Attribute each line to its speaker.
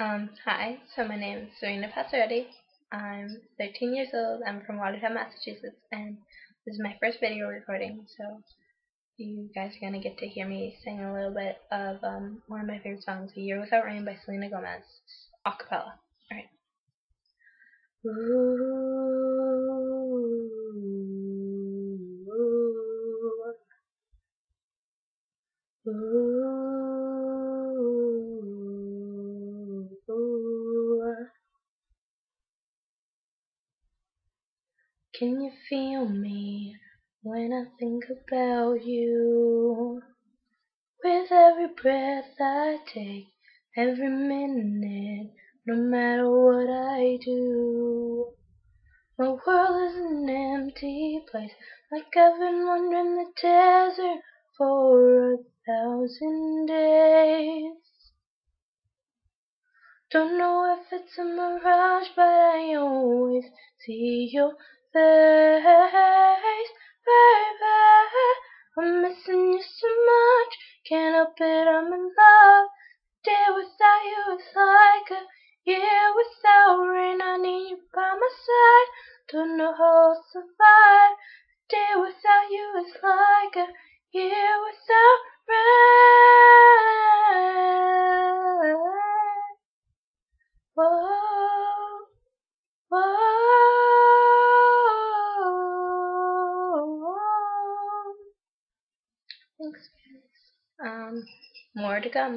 Speaker 1: Hi, so my name is Serena Passaretti. I'm 13 years old. I'm from Watertown, Massachusetts, and this is my first video recording, so you guys are going to get to hear me sing a little bit of one of my favorite songs, A Year Without Rain by Selena Gomez, a cappella. Alright. Can you feel me when I think about you? With every breath I take, every minute, no matter what I do. My world is an empty place, like I've been wandering the desert for 1,000 days. Don't know if it's a mirage, but I always see your face, baby. I'm missing you so much, can't help it, I'm in love. Day without you is like a year without rain. I need you by my side, don't know how I'll survive. Day without you is like a year without rain. Whoa, whoa. Thanks, guys. More to come.